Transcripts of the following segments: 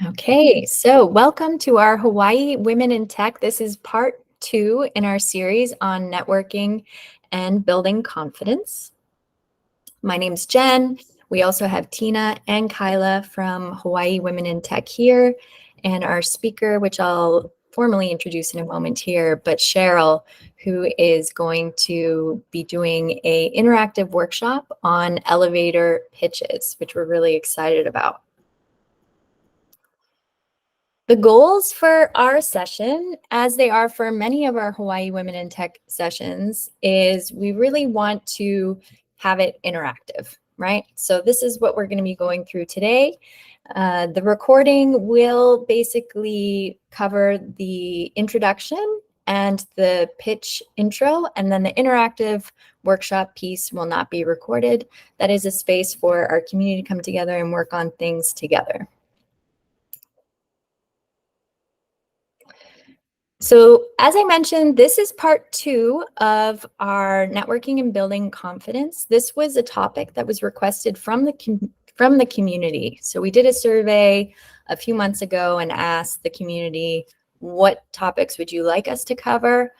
Okay, so welcome to our Hawaii Women in Tech. This is part 2 in our series on networking and building confidence. My name's Jen. We also have Tina and Kyla from Hawaii Women in Tech here, and our speaker, which I'll formally introduce in a moment here, but Cheryl, who is going to be doing an interactive workshop on elevator pitches, which we're really excited about. The goals for our session, as they are for many of our Hawaii Women in Tech sessions, is we really want to have it interactive, right? So this is what we're going to be going through today. The recording will basically cover the introduction and the pitch intro, and then the interactive workshop piece will not be recorded. That is a space for our community to come together and work on things together. So as I mentioned, this is part 2 of our networking and building confidence. This was a topic that was requested from the community. So we did a survey a few months ago and asked the community, what topics would you like us to cover?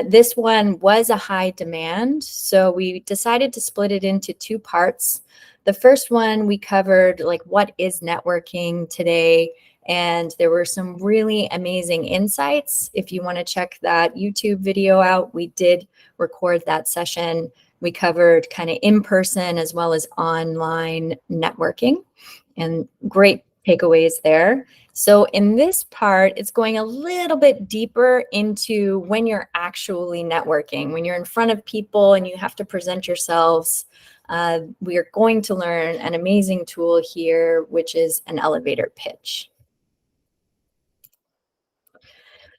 This one was a high demand, so we decided to split it into 2 parts. The first one we covered, like, what is networking today? And there were some really amazing insights. If you want to check that YouTube video out, we did record that session. We covered kind of in-person as well as online networking, and great takeaways there. So in this part, it's going a little bit deeper into when you're actually networking, when you're in front of people and you have to present yourselves. We are going to learn an amazing tool here, which is an elevator pitch.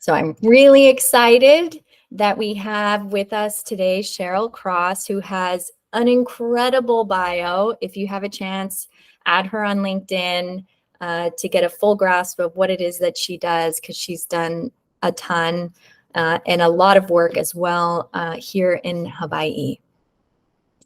So I'm really excited that we have with us today Cheryl Cross, who has an incredible bio. If you have a chance, add her on LinkedIn to get a full grasp of what it is that she does, because she's done a ton and a lot of work as well here in Hawaii.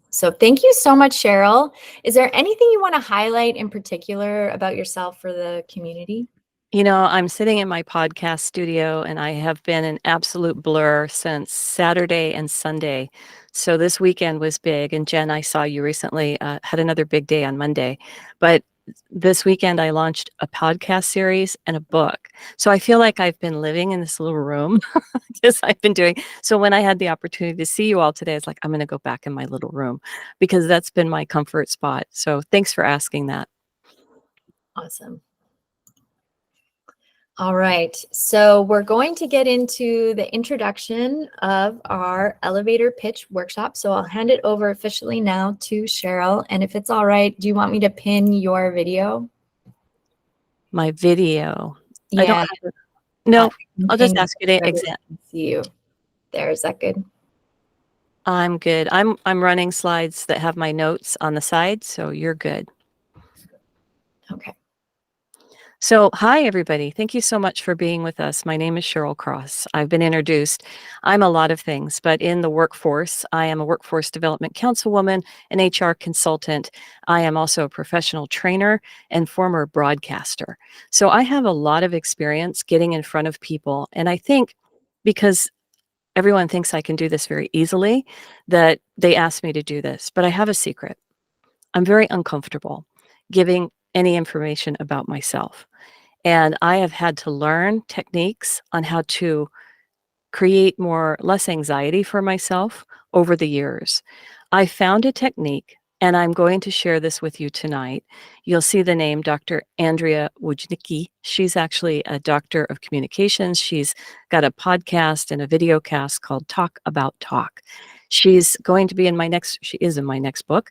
So thank you so much, Cheryl. Is there anything you want to highlight in particular about yourself for the community? You know, I'm sitting in my podcast studio and I have been an absolute blur since Saturday and Sunday. So this weekend was big. And Jen, I saw you recently had another big day on Monday. But this weekend, I launched a podcast series and a book. So I feel like I've been living in this little room because I've been doing. So when I had the opportunity to see you all today, it's like, I'm going to go back in my little room because that's been my comfort spot. So thanks for asking that. Awesome. All right, so we're going to get into the introduction of our elevator pitch workshop. So I'll hand it over officially now to Cheryl. And if it's all right, do you want me to pin your video? My video. Yeah. I don't have it. No, I'll just ask you to examine. See you. There, is that good? I'm good. I'm running slides that have my notes on the side, so you're good. Okay. So, hi, everybody. Thank you so much for being with us. My name is Cheryl Cross. I've been introduced. I'm a lot of things, but in the workforce, I am a workforce development councilwoman, an HR consultant. I am also a professional trainer and former broadcaster. So I have a lot of experience getting in front of people. And I think because everyone thinks I can do this very easily, that they ask me to do this. But I have a secret. I'm very uncomfortable giving any information about myself. And I have had to learn techniques on how to create less anxiety for myself over the years. I found a technique, and I'm going to share this with you tonight. You'll see the name Dr. Andrea Wojnicki. She's actually a doctor of communications. She's got a podcast and a video cast called Talk About Talk. She's going to be she is in my next book.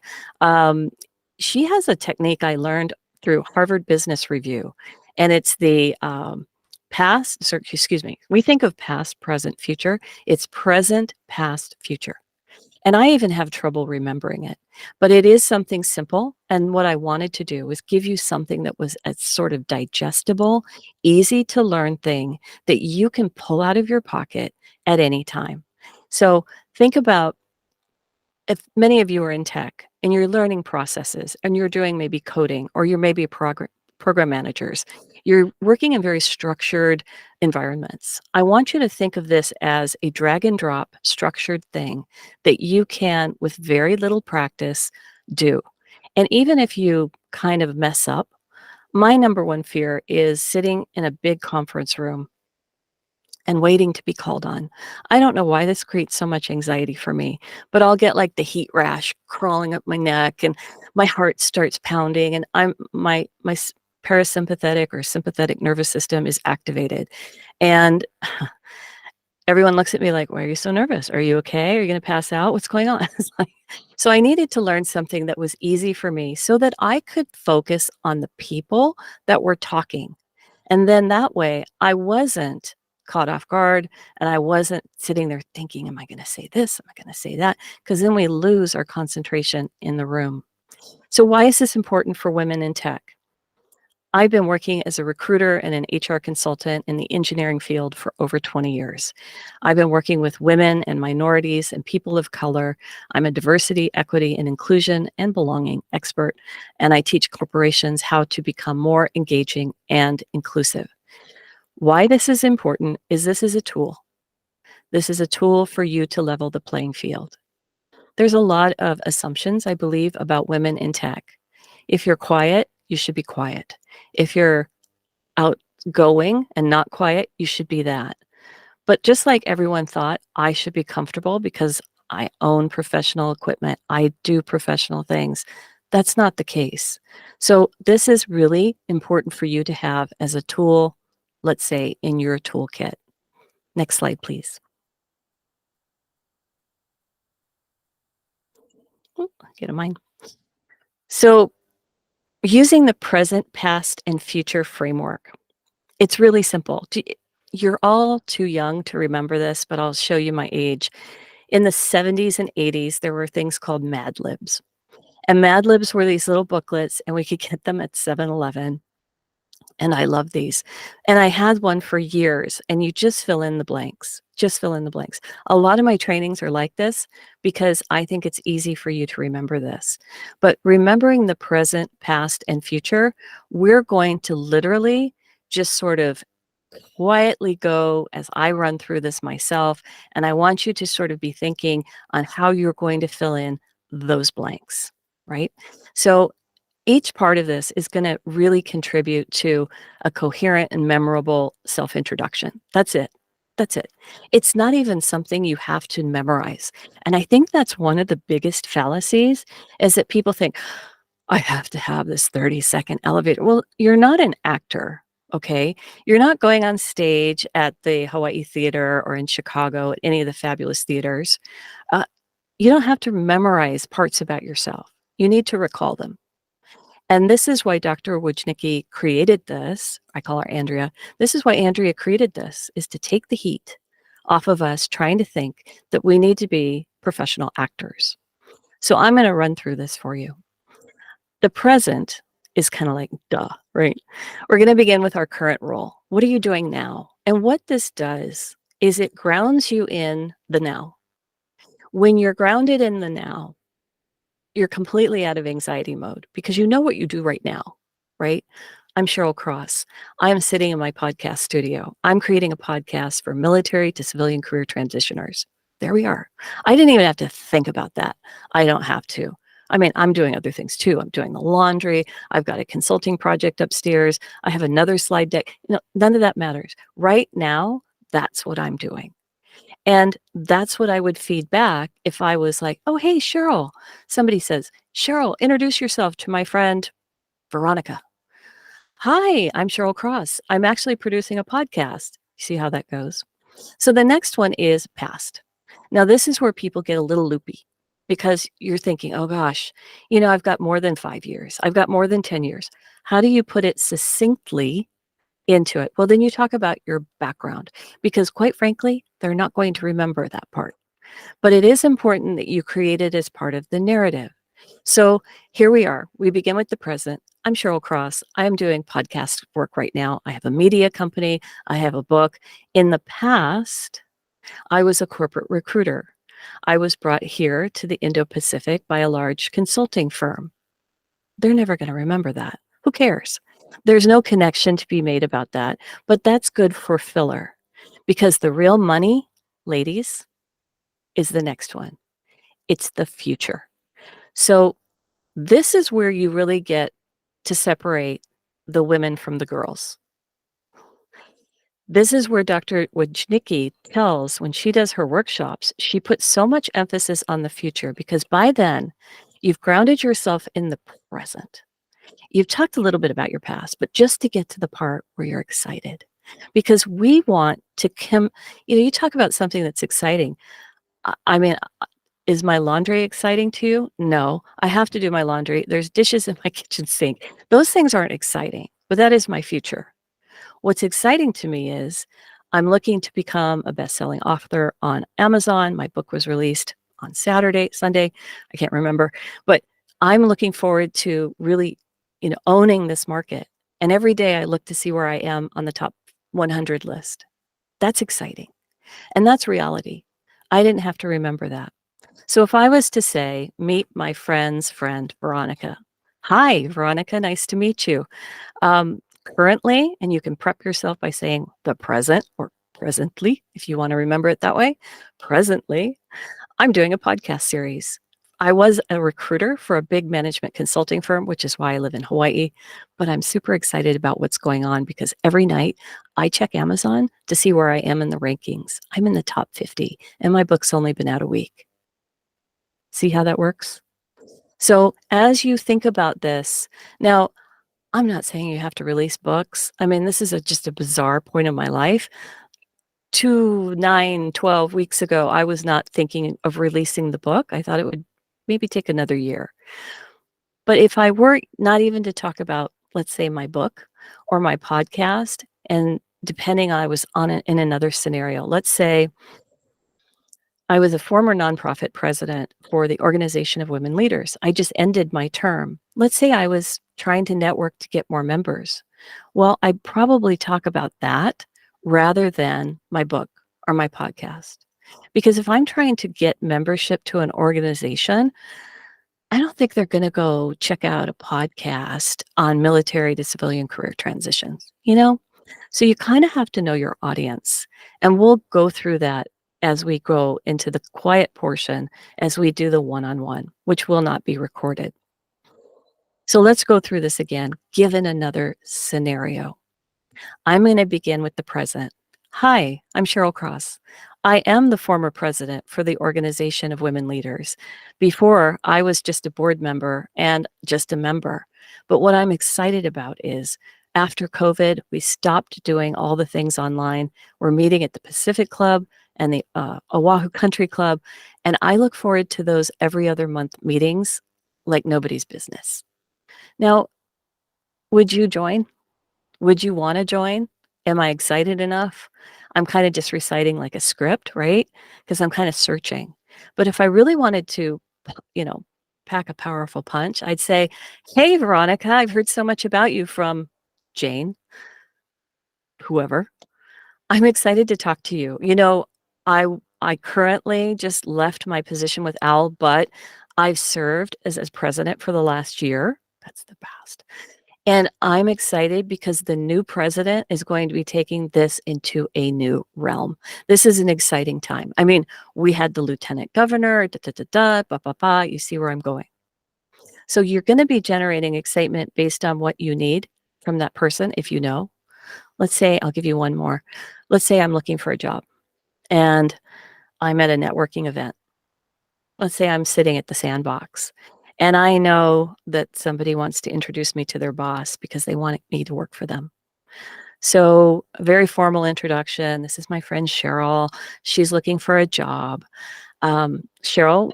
She has a technique I learned through Harvard Business Review, and it's the we think of past, present, future. It's present, past, future. And I even have trouble remembering it, but it is something simple. And what I wanted to do was give you something that was a sort of digestible, easy to learn thing that you can pull out of your pocket at any time. So think about, if many of you are in tech and you're learning processes and you're doing maybe coding, or you're maybe program managers, You're working in very structured environments. I want you to think of this as a drag and drop structured thing that you can, with very little practice, do. And even if you kind of mess up, my number one fear is sitting in a big conference room and waiting to be called on. I don't know why this creates so much anxiety for me, but I'll get like the heat rash crawling up my neck and my heart starts pounding and parasympathetic or sympathetic nervous system is activated. And everyone looks at me like, "Why are you so nervous? Are you okay? Are you going to pass out? What's going on?" It's like, so I needed to learn something that was easy for me so that I could focus on the people that were talking. And then that way I wasn't caught off guard and I wasn't sitting there thinking, am I going to say this? Am I going to say that? Because then we lose our concentration in the room. So, why is this important for women in tech? I've been working as a recruiter and an HR consultant in the engineering field for over 20 years. I've been working with women and minorities and people of color. I'm a diversity, equity, and inclusion and belonging expert, and I teach corporations how to become more engaging and inclusive. Why this is important is this is a tool. This is a tool for you to level the playing field. There's a lot of assumptions, I believe, about women in tech. If you're quiet, you should be quiet. If you're outgoing and not quiet, you should be that. But just like everyone thought I should be comfortable because I own professional equipment, I do professional things, that's not the case. So this is really important for you to have as a tool, let's say, in your toolkit. Next slide, please. Get a mine. So using the present, past, and future framework, it's really simple. You're all too young to remember this, but I'll show you my age. In the 70s and 80s, there were things called Mad Libs. And Mad Libs were these little booklets, and we could get them at 7-Eleven. And I love these. And I had one for years, and you just fill in the blanks. Just fill in the blanks. A lot of my trainings are like this because I think it's easy for you to remember this. But remembering the present, past, and future, we're going to literally just sort of quietly go as I run through this myself. And I want you to sort of be thinking on how you're going to fill in those blanks, right? So each part of this is going to really contribute to a coherent and memorable self-introduction. That's it. That's it. It's not even something you have to memorize. And I think that's one of the biggest fallacies is that people think, I have to have this 30-second elevator. Well, you're not an actor, okay? You're not going on stage at the Hawaii Theater or in Chicago at any of the fabulous theaters. Uh, you don't have to memorize parts about yourself. You need to recall them. And this is why Dr. Wojnicki created this. I call her Andrea. This is why Andrea created this, is to take the heat off of us trying to think that we need to be professional actors. So I'm going to run through this for you. The present is kind of like, duh, right? We're going to begin with our current role. What are you doing now? And what this does is it grounds you in the now. When you're grounded in the now, you're completely out of anxiety mode because you know what you do right now, right? I'm Cheryl Cross. I'm sitting in my podcast studio. I'm creating a podcast for military to civilian career transitioners. There we are. I didn't even have to think about that. I don't have to. I mean, I'm doing other things too. I'm doing the laundry. I've got a consulting project upstairs. I have another slide deck. None of that matters. Right now, that's what I'm doing. And that's what I would feed back if I was like, oh, hey, Cheryl. Somebody says, Cheryl, introduce yourself to my friend, Veronica. Hi, I'm Cheryl Cross. I'm actually producing a podcast. See how that goes? So the next one is past. Now, this is where people get a little loopy because you're thinking, oh gosh, I've got more than 5 years. I've got more than 10 years. How do you put it succinctly into it? Well, then you talk about your background because quite frankly, they're not going to remember that part. But it is important that you create it as part of the narrative. So here we are. We begin with the present. I'm Cheryl Cross. I am doing podcast work right now. I have a media company. I have a book. In the past, I was a corporate recruiter. I was brought here to the Indo-Pacific by a large consulting firm. They're never going to remember that. Who cares? There's no connection to be made about that, but that's good for filler because the real money, ladies, is the next one. It's the future. So this is where you really get to separate the women from the girls. This is where Dr. Wojnicki tells when she does her workshops, she puts so much emphasis on the future because by then you've grounded yourself in the present. You've talked a little bit about your past, but just to get to the part where you're excited. Because we want to you talk about something that's exciting. I mean, is my laundry exciting to you? No, I have to do my laundry. There's dishes in my kitchen sink. Those things aren't exciting, but that is my future. What's exciting to me is I'm looking to become a best-selling author on Amazon. My book was released on Sunday, I can't remember, but I'm looking forward to really, owning this market. And every day I look to see where I am on the top 100 list. That's exciting. And that's reality. I didn't have to remember that. So if I was to say, meet my friend's friend, Veronica. Hi, Veronica, nice to meet you. Currently, and you can prep yourself by saying the present or presently, if you want to remember it that way. Presently, I'm doing a podcast series. I was a recruiter for a big management consulting firm, which is why I live in Hawaii, but I'm super excited about what's going on because every night I check Amazon to see where I am in the rankings. I'm in the top 50 and my book's only been out a week. See how that works? So as you think about this, now I'm not saying you have to release books. I mean, this is just a bizarre point in my life. 2, 9, 12 weeks ago, I was not thinking of releasing the book. I thought it would maybe take another year. But if I were not even to talk about, let's say, my book or my podcast, and depending, I was in another scenario. Let's say I was a former nonprofit president for the Organization of Women Leaders. I just ended my term. Let's say I was trying to network to get more members. Well, I'd probably talk about that rather than my book or my podcast. Because if I'm trying to get membership to an organization, I don't think they're going to go check out a podcast on military to civilian career transitions, So you kind of have to know your audience. And we'll go through that as we go into the quiet portion, as we do the one-on-one, which will not be recorded. So let's go through this again, given another scenario. I'm going to begin with the present. Hi, I'm Cheryl Cross. I am the former president for the Organization of Women Leaders. Before, I was just a board member and just a member. But what I'm excited about is after COVID, we stopped doing all the things online. We're meeting at the Pacific Club and the Oahu Country Club. And I look forward to those every other month meetings like nobody's business. Now, would you join? Would you want to join? Am I excited enough? I'm kind of just reciting like a script, right? Because I'm kind of searching. But if I really wanted to, pack a powerful punch, I'd say, hey, Veronica, I've heard so much about you from Jane, whoever. I'm excited to talk to you. I currently just left my position with Al, but I've served as president for the last year. That's the past. And I'm excited because the new president is going to be taking this into a new realm. This is an exciting time. I mean, we had the lieutenant governor, you see where I'm going. So you're going to be generating excitement based on what you need from that person, if you know. Let's say, I'll give you one more. Let's say I'm looking for a job and I'm at a networking event. Let's say I'm sitting at the Sandbox and I know that somebody wants to introduce me to their boss because they want me to work for them. So a very formal introduction. This is my friend Cheryl. She's looking for a job. Cheryl,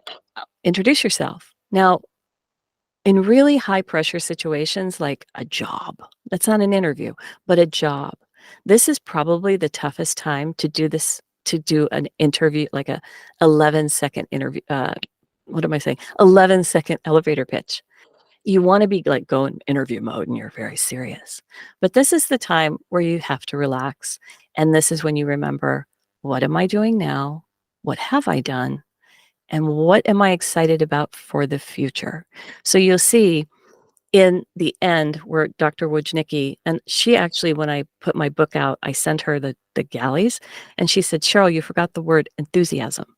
introduce yourself. Now, in really high pressure situations like a job, that's not an interview, but a job, this is probably the toughest time to do this, to do an interview, like a 11-second interview. What am I saying? 11-second elevator pitch. You want to be like go in interview mode and you're very serious. But this is the time where you have to relax. And this is when you remember, what am I doing now? What have I done? And what am I excited about for the future? So you'll see in the end, where Dr. Wojnicki, and she actually, when I put my book out, I sent her the galleys, and she said, Cheryl, you forgot the word enthusiasm. I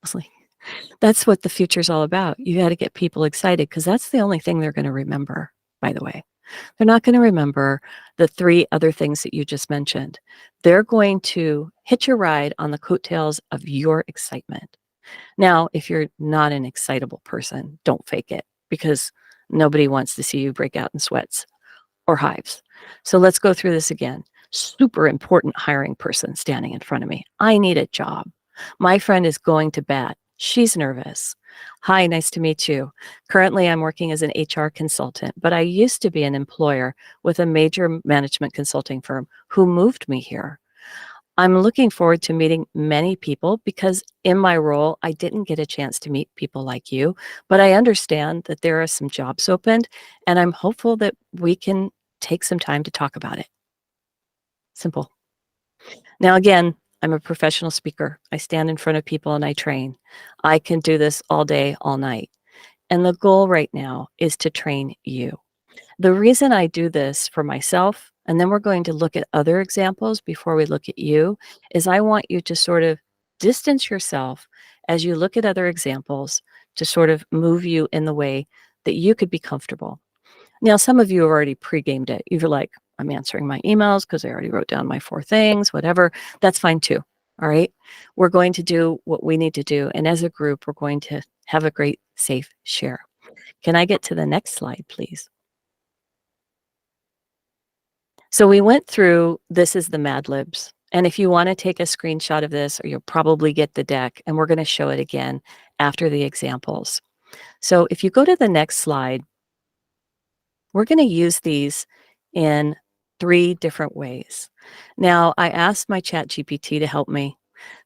was like, that's what the future's all about. You got to get people excited because that's the only thing they're going to remember, by the way. They're not going to remember the 3 other things that you just mentioned. They're going to hitch a ride on the coattails of your excitement. Now, if you're not an excitable person, don't fake it because nobody wants to see you break out in sweats or hives. So let's go through this again. Super important hiring person standing in front of me. I need a job. My friend is going to bat. She's nervous. Hi, nice to meet you. Currently, I'm working as an HR consultant, but I used to be an employer with a major management consulting firm who moved me here. I'm looking forward to meeting many people because in my role, I didn't get a chance to meet people like you, but I understand that there are some jobs opened, and I'm hopeful that we can take some time to talk about it. Simple. Now, again, I'm a professional speaker. I stand in front of people and I train. I can do this all day, all night. And the goal right now is to train you. The reason I do this for myself, and then we're going to look at other examples before we look at you, is I want you to sort of distance yourself as you look at other examples to sort of move you in the way that you could be comfortable. Now, some of you have already pre-gamed it. You're like, I'm answering my emails because I already wrote down my 4 things, whatever. That's fine too. All right. We're going to do what we need to do. And as a group, we're going to have a great, safe share. Can I get to the next slide, please? So we went through, this is the Mad Libs. And if you want to take a screenshot of this, or you'll probably get the deck, and we're going to show it again after the examples. So if you go to the next slide, we're going to use these in 3 different ways. Now, I asked my chat GPT to help me.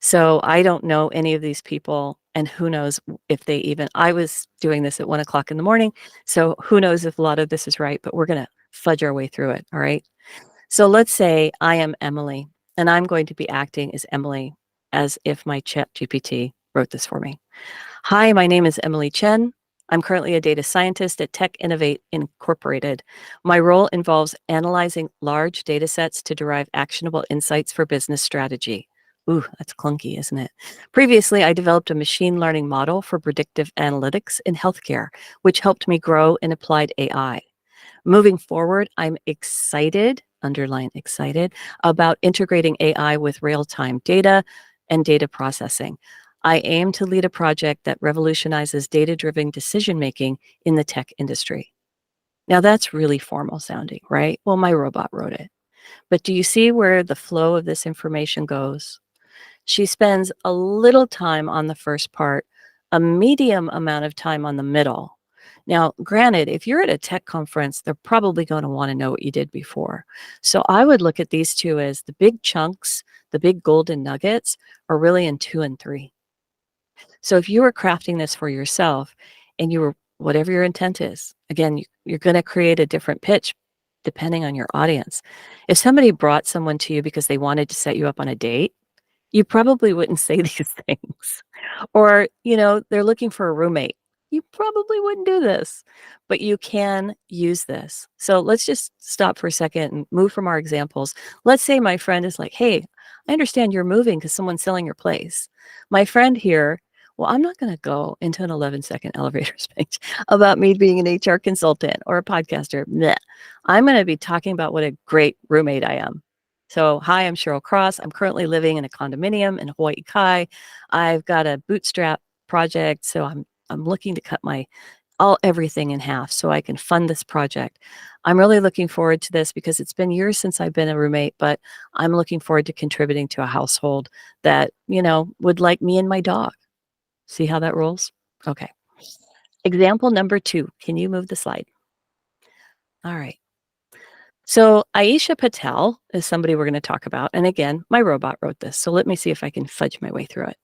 So I don't know any of these people, and who knows if they even, I was doing this at 1 o'clock in the morning. So who knows if a lot of this is right, but we're going to fudge our way through it. All right. So let's say I am Emily, and I'm going to be acting as Emily as if my chat GPT wrote this for me. Hi, my name is Emily Chen. I'm currently a data scientist at Tech Innovate Incorporated. My role involves analyzing large data sets to derive actionable insights for business strategy. Ooh, that's clunky, isn't it? Previously, I developed a machine learning model for predictive analytics in healthcare, which helped me grow in applied AI. Moving forward, I'm excited, underline excited, about integrating AI with real-time data and data processing. I aim to lead a project that revolutionizes data-driven decision-making in the tech industry. Now that's really formal sounding, right? Well, my robot wrote it. But do you see where the flow of this information goes? She spends a little time on the first part, a medium amount of time on the middle. Now, granted, if you're at a tech conference, they're probably going to want to know what you did before. So I would look at these 2 as the big chunks, the big golden nuggets are really in 2 and 3. So if you were crafting this for yourself and you were, whatever your intent is, again, you're going to create a different pitch depending on your audience. If somebody brought someone to you because they wanted to set you up on a date, you probably wouldn't say these things. Or, they're looking for a roommate. You probably wouldn't do this, but you can use this. So let's just stop for a second and move from our examples. Let's say my friend is like, hey, I understand you're moving because someone's selling your place. My friend here, well, I'm not going to go into an 11-second elevator speech about me being an HR consultant or a podcaster. Blech. I'm going to be talking about what a great roommate I am. So, hi, I'm Cheryl Cross. I'm currently living in a condominium in Hawaii Kai. I've got a bootstrap project, so I'm looking to cut everything in half so I can fund this project. I'm really looking forward to this because it's been years since I've been a roommate, but I'm looking forward to contributing to a household that, would like me and my dog. See how that rolls? Okay. Example number 2. Can you move the slide? All right. So Aisha Patel is somebody we're going to talk about. And again, my robot wrote this. So let me see if I can fudge my way through it.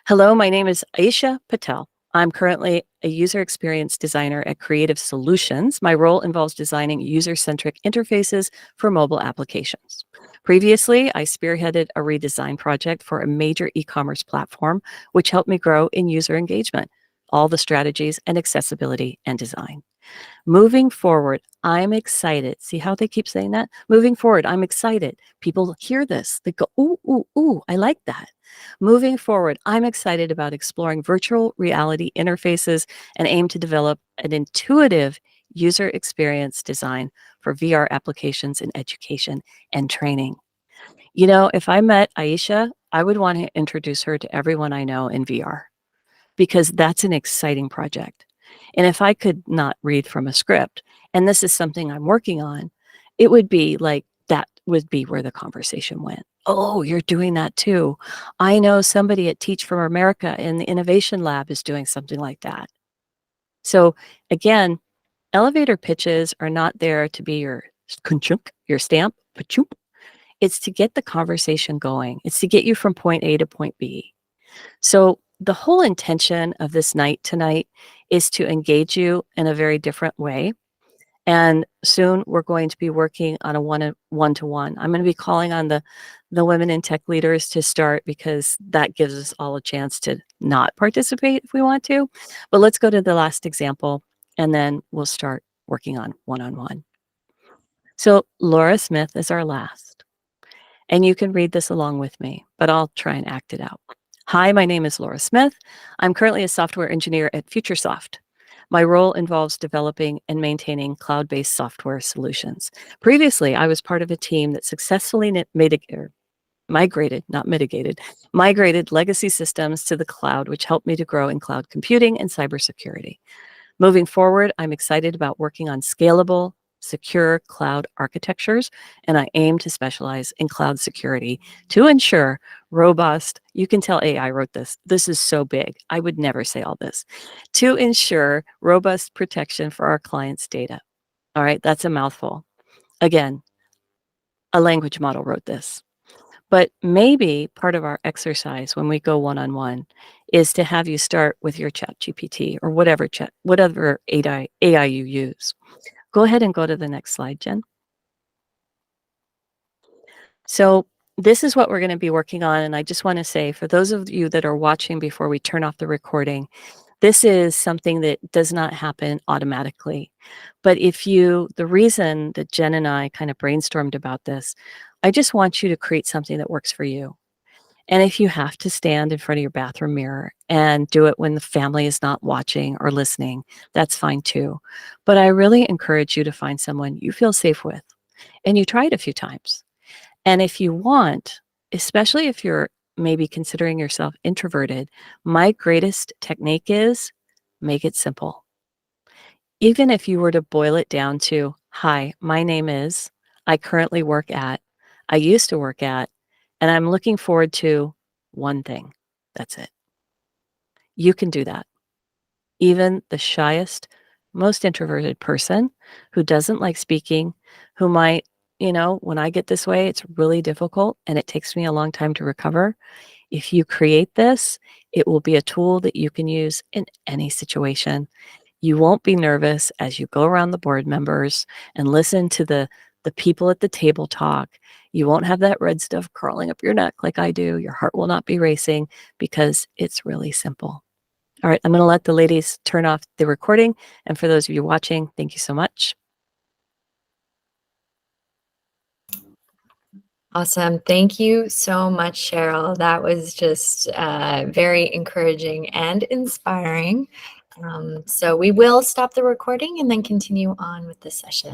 Hello, my name is Aisha Patel. I'm currently a user experience designer at Creative Solutions. My role involves designing user-centric interfaces for mobile applications. Previously, I spearheaded a redesign project for a major e-commerce platform, which helped me grow in user engagement, all the strategies and accessibility and design. Moving forward, I'm excited. See how they keep saying that? Moving forward, I'm excited. People hear this. They go, ooh, ooh, ooh, I like that. Moving forward, I'm excited about exploring virtual reality interfaces and aim to develop an intuitive user experience design for VR applications in education and training. You know, if I met Aisha, I would want to introduce her to everyone I know in VR because that's an exciting project. And if I could not read from a script, and this is something I'm working on, it would be like that would be where the conversation went. Oh, you're doing that too. I know somebody at Teach for America in the Innovation Lab is doing something like that. So again, elevator pitches are not there to be your kunchunk, your stamp, pachoop. It's to get the conversation going. It's to get you from point A to point B. So the whole intention of this night tonight is to engage you in a very different way. And soon we're going to be working on a one-to-one. I'm going to be calling on the women in tech leaders to start because that gives us all a chance to not participate if we want to. But let's go to the last example and then we'll start working on one-on-one. So Laura Smith is our last. And you can read this along with me, but I'll try and act it out. Hi, my name is Laura Smith. I'm currently a software engineer at FutureSoft. My role involves developing and maintaining cloud-based software solutions. Previously, I was part of a team that successfully migrated legacy systems to the cloud, which helped me to grow in cloud computing and cybersecurity. Moving forward, I'm excited about working on scalable, secure cloud architectures, and I aim to specialize in cloud security to ensure robust, you can tell AI wrote this. This is so big. I would never say all this. To ensure robust protection for our clients' data. All right, that's a mouthful. Again, a language model wrote this. But maybe part of our exercise when we go one-on-one is to have you start with your chat GPT or whatever AI you use. Go ahead and go to the next slide, Jen. So this is what we're going to be working on. And I just want to say, for those of you that are watching before we turn off the recording, this is something that does not happen automatically. But the reason that Jen and I kind of brainstormed about this, I just want you to create something that works for you. And if you have to stand in front of your bathroom mirror and do it when the family is not watching or listening, that's fine too. But I really encourage you to find someone you feel safe with and you try it a few times. And if you want, especially if you're maybe considering yourself introverted, my greatest technique is make it simple. Even if you were to boil it down to, hi, my name is, I currently work at, I used to work at, and I'm looking forward to one thing. That's it. You can do that. Even the shyest, most introverted person who doesn't like speaking, who might, when I get this way, it's really difficult and it takes me a long time to recover. If you create this, it will be a tool that you can use in any situation. You won't be nervous as you go around the board members and listen to the people at the table talk. You won't have that red stuff crawling up your neck like I do. Your heart will not be racing because it's really simple. All right, I'm going to let the ladies turn off the recording. And for those of you watching, thank you so much. Awesome. Thank you so much, Cheryl. That was just very encouraging and inspiring. So we will stop the recording and then continue on with the session.